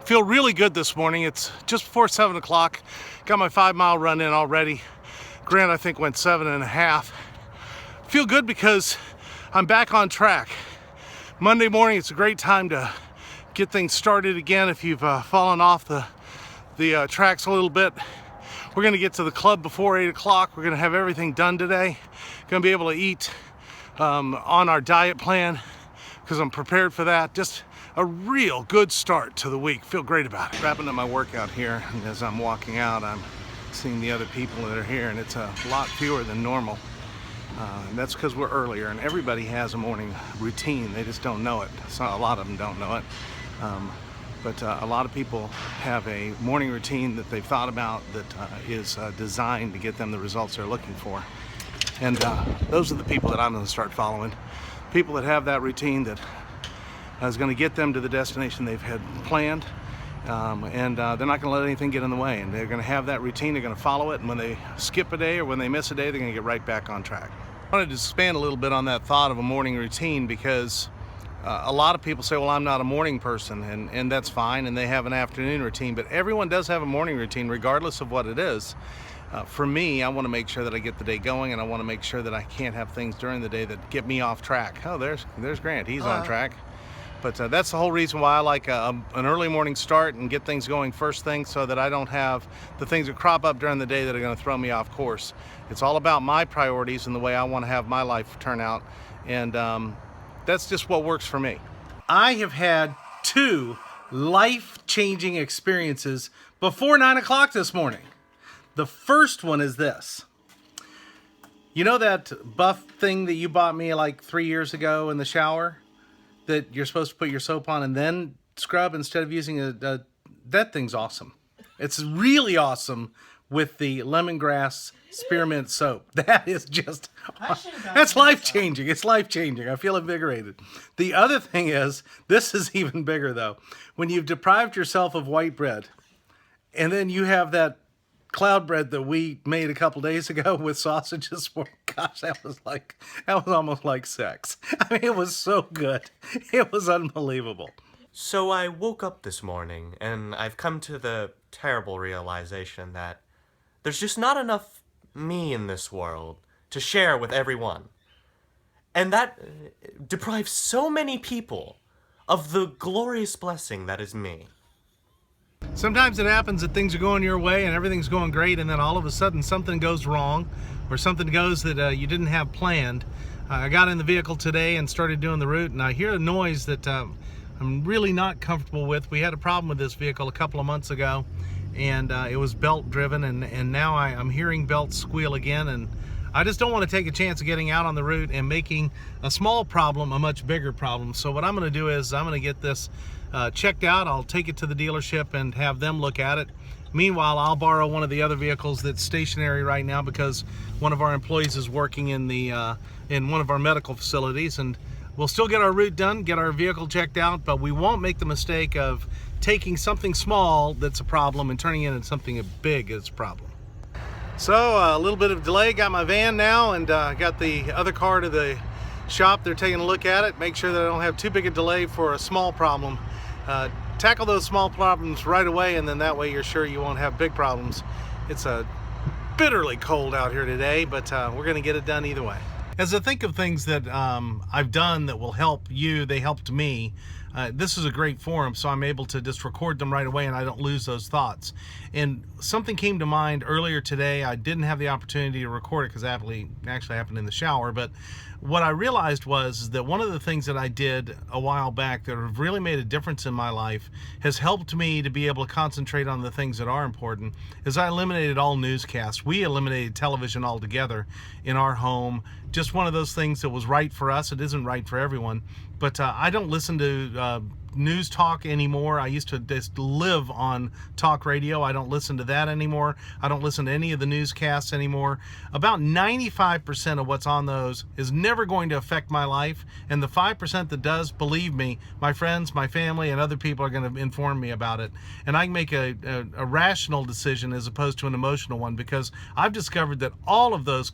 Feel really good this morning. It's just before 7 o'clock. Got my 5-mile run in already. Grant, I think, went 7.5. Feel good because I'm back on track. Monday morning, it's a great time to get things started again if you've fallen off the tracks a little bit. We're gonna get to the club before 8 o'clock. We're gonna have everything done today. Gonna be able to eat on our diet plan because I'm prepared for that. Just a real good start to the week. Feel great about it. Wrapping up my workout here, and as I'm walking out, I'm seeing the other people that are here, and it's a lot fewer than normal. And that's because we're earlier, and everybody has a morning routine. They just don't know it. So a lot of them don't know it. But a lot of people have a morning routine that they've thought about that is designed to get them the results they're looking for. And those are the people that I'm going to start following. People that have that routine that is going to get them to the destination they've had planned. And they're not going to let anything get in the way. And they're going to have that routine, they're going to follow it. And when they skip a day or when they miss a day, they're going to get right back on track. I wanted to expand a little bit on that thought of a morning routine because a lot of people say, well, I'm not a morning person, and that's fine, and they have an afternoon routine, but everyone does have a morning routine regardless of what it is. For me, I want to make sure that I get the day going, and I want to make sure that I can't have things during the day that get me off track. Oh, there's Grant, he's on track. But that's the whole reason why I like an early morning start and get things going first thing so that I don't have the things that crop up during the day that are going to throw me off course. It's all about my priorities and the way I want to have my life turn out, and that's just what works for me. I have had 2 life-changing experiences before 9 o'clock this morning. The first one is this. You know that buff thing that you bought me like 3 years ago in the shower that you're supposed to put your soap on and then scrub instead of using that thing's awesome. It's really awesome with the lemongrass spearmint soap. That is just, that's life-changing. It's life-changing. I feel invigorated. The other thing is, this is even bigger though. When you've deprived yourself of white bread, and then you have that cloud bread that we made a couple days ago with sausages for, gosh, that was almost like sex. I mean, it was so good. It was unbelievable. So I woke up this morning, and I've come to the terrible realization that there's just not enough me in this world to share with everyone. And that deprives so many people of the glorious blessing that is me. Sometimes it happens that things are going your way and everything's going great, and then all of a sudden something goes wrong or something goes that you didn't have planned. I got in the vehicle today and started doing the route, and I hear a noise that I'm really not comfortable with. We had a problem with this vehicle a couple of months ago, and it was belt driven, and now I'm hearing belts squeal again, and I just don't want to take a chance of getting out on the route and making a small problem a much bigger problem. So what I'm going to do is I'm going to get this checked out. I'll take it to the dealership and have them look at it. Meanwhile, I'll borrow one of the other vehicles that's stationary right now because one of our employees is working in one of our medical facilities, and we'll still get our route done, get our vehicle checked out, but we won't make the mistake of taking something small that's a problem and turning it into something big that's a problem. So a little bit of delay, got my van now, and got the other car to the shop. They're taking a look at it, make sure that I don't have too big a delay for a small problem. Tackle those small problems right away, and then that way you're sure you won't have big problems. It's bitterly cold out here today, but we're gonna get it done either way. As I think of things that I've done that will help you, they helped me. This is a great forum, so I'm able to just record them right away and I don't lose those thoughts. And something came to mind earlier today. I didn't have the opportunity to record it because it actually happened in the shower, but what I realized was that one of the things that I did a while back that have really made a difference in my life has helped me to be able to concentrate on the things that are important is I eliminated all newscasts. We eliminated television altogether in our home. Just one of those things that was right for us. It isn't right for everyone, but I don't listen to news talk anymore. I used to just live on talk radio. I don't listen to that anymore. I don't listen to any of the newscasts anymore. About 95% of what's on those is never going to affect my life, and the 5% that does, believe me, my friends, my family, and other people are going to inform me about it, and I can make a rational decision as opposed to an emotional one, because I've discovered that all of those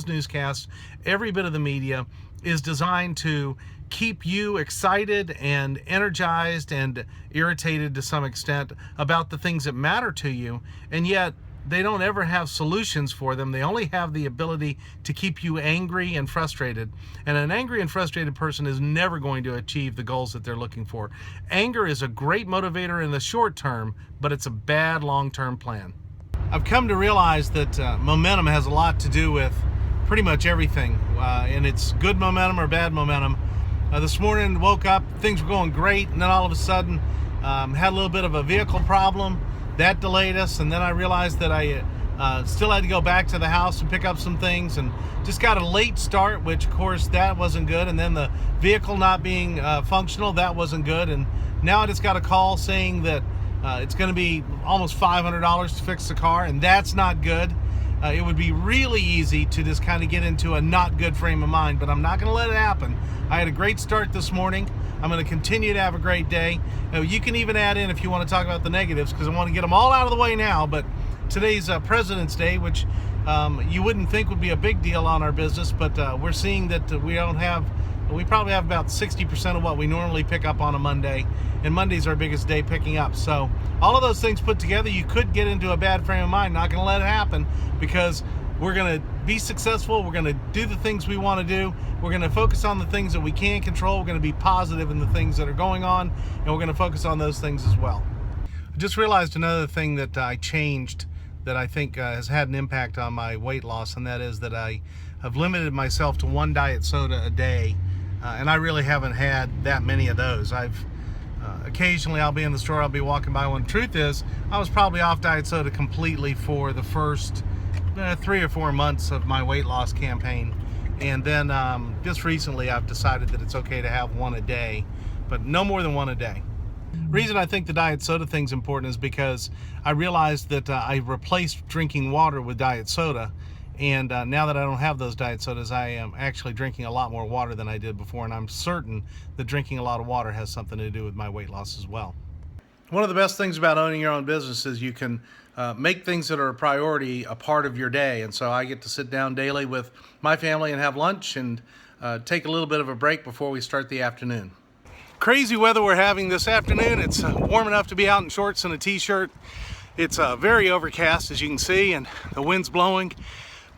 newscasts, every bit of the media, is designed to keep you excited and energized and irritated to some extent about the things that matter to you, and yet they don't ever have solutions for them. They only have the ability to keep you angry and frustrated. And an angry and frustrated person is never going to achieve the goals that they're looking for. Anger is a great motivator in the short term, but it's a bad long-term plan. I've come to realize that momentum has a lot to do with pretty much everything, and it's good momentum or bad momentum. This morning, woke up, things were going great, and then all of a sudden had a little bit of a vehicle problem. That delayed us, and then I realized that I still had to go back to the house and pick up some things, and just got a late start, which of course that wasn't good. And then the vehicle not being functional, that wasn't good. And now I just got a call saying that it's going to be almost $500 to fix the car, and that's not good. It would be really easy to just kind of get into a not good frame of mind, but I'm not going to let it happen. I had a great start this morning. I'm going to continue to have a great day. You can even add in if you want to talk about the negatives, because I want to get them all out of the way now. But today's President's Day, which you wouldn't think would be a big deal on our business, but we're seeing that we probably have about 60% of what we normally pick up on a Monday, and Monday's our biggest day picking up. So all of those things put together, you could get into a bad frame of mind. Not going to let it happen, because we're going to be successful. We're going to do the things we want to do. We're going to focus on the things that we can control. We're going to be positive in the things that are going on, and we're going to focus on those things as well. I just realized another thing that I changed that I think has had an impact on my weight loss, and that is that I have limited myself to 1 diet soda a day, and I really haven't had that many of those. Occasionally I'll be in the store, I'll be walking by one. Truth is, I was probably off diet soda completely for the first 3 or 4 months of my weight loss campaign, and then just recently I've decided that it's okay to have one a day, but no more than one a day. The reason I think the diet soda thing's important is because I realized that I replaced drinking water with diet soda, and now that I don't have those diet sodas, I am actually drinking a lot more water than I did before, and I'm certain that drinking a lot of water has something to do with my weight loss as well. One of the best things about owning your own business is you can make things that are a priority a part of your day. And so I get to sit down daily with my family and have lunch and take a little bit of a break before we start the afternoon. Crazy weather we're having this afternoon. It's warm enough to be out in shorts and a t-shirt. It's very overcast, as you can see, and the wind's blowing.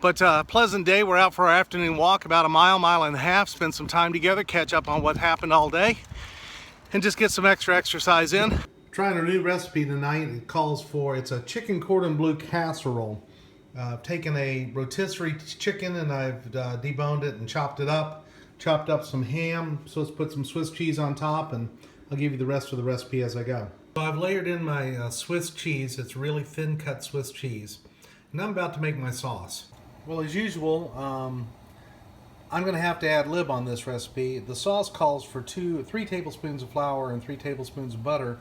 But a pleasant day. We're out for our afternoon walk, about a mile and a half, spend some time together, catch up on what happened all day, and just get some extra exercise in. Trying a new recipe tonight. It calls for, it's a chicken cordon bleu casserole. I've taken a rotisserie chicken and I've deboned it and chopped it up. Chopped up some ham, so let's put some Swiss cheese on top, and I'll give you the rest of the recipe as I go. So I've layered in my Swiss cheese. It's really thin cut Swiss cheese. And I'm about to make my sauce. Well, as usual, I'm going to have to ad lib on this recipe. The sauce calls for 3 tablespoons of flour and 3 tablespoons of butter,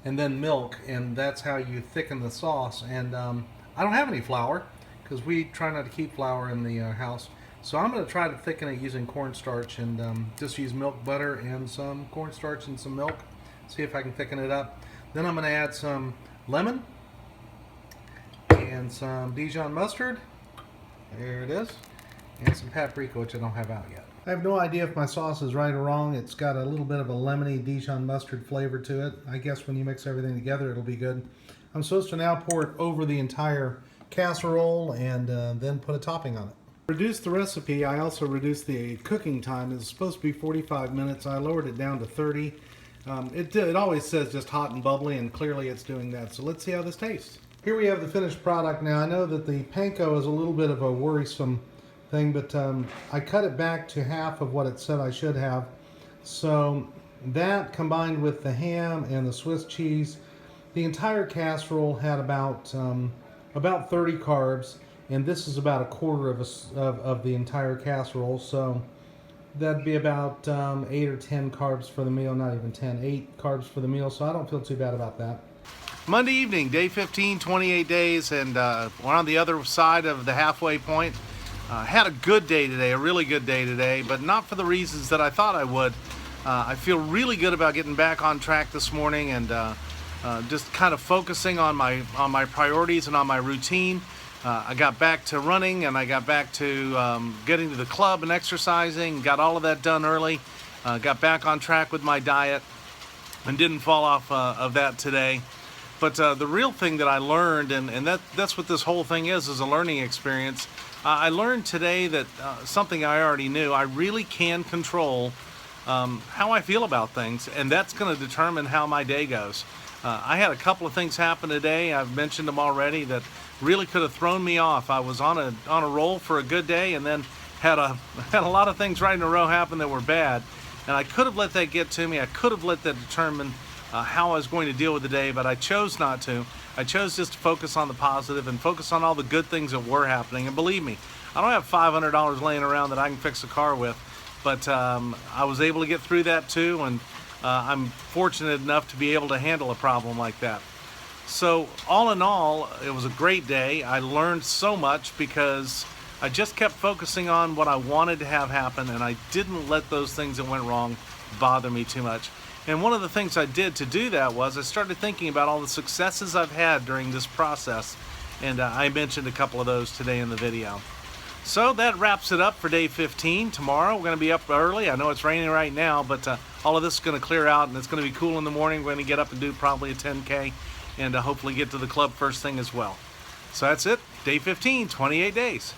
and then milk, and that's how you thicken the sauce. And I don't have any flour, because we try not to keep flour in the house. So I'm going to try to thicken it using cornstarch, and just use milk, butter, and some cornstarch and some milk. See if I can thicken it up. Then I'm going to add some lemon and some Dijon mustard. There it is. And some paprika, which I don't have out yet. I have no idea if my sauce is right or wrong. It's got a little bit of a lemony Dijon mustard flavor to it. I guess when you mix everything together, it'll be good. I'm supposed to now pour it over the entire casserole and then put a topping on it. Reduced the recipe. I also reduced the cooking time. It's supposed to be 45 minutes. I lowered it down to 30. It always says just hot and bubbly, and clearly it's doing that. So let's see how this tastes. Here we have the finished product. Now I know that the panko is a little bit of a worrisome thing, but I cut it back to half of what it said I should have. So that combined with the ham and the Swiss cheese, the entire casserole had about 30 carbs, and this is about a quarter of the entire casserole. So that'd be about 8 or 10 carbs for the meal. Not even 10, 8 carbs for the meal. So I don't feel too bad about that. Monday evening, day 15, 28 days, and we're on the other side of the halfway point. Had a good day today, a really good day today, but not for the reasons that I thought I would. I feel really good about getting back on track this morning and just kind of focusing on my priorities and on my routine. I got back to running, and I got back to getting to the club and exercising. Got all of that done early. Got back on track with my diet and didn't fall off of that today. But the real thing that I learned, and that's what this whole thing is a learning experience. I learned today that something I already knew. I really can control how I feel about things, and that's going to determine how my day goes. I had a couple of things happen today. I've mentioned them already that really could have thrown me off. I was on a roll for a good day, and then had a lot of things right in a row happen that were bad. And I could have let that get to me. I could have let that determine how I was going to deal with the day, but I chose not to. I chose just to focus on the positive and focus on all the good things that were happening. And believe me, I don't have $500 laying around that I can fix a car with, but I was able to get through that too, and I'm fortunate enough to be able to handle a problem like that. So all in all, it was a great day. I learned so much because I just kept focusing on what I wanted to have happen, and I didn't let those things that went wrong bother me too much. And one of the things I did to do that was I started thinking about all the successes I've had during this process, and I mentioned a couple of those today in the video. So that wraps it up for day 15. Tomorrow we're going to be up early. I know it's raining right now, but all of this is going to clear out, and it's going to be cool in the morning. We're going to get up and do probably a 10K, and hopefully get to the club first thing as well. So that's it. Day 15, 28 days.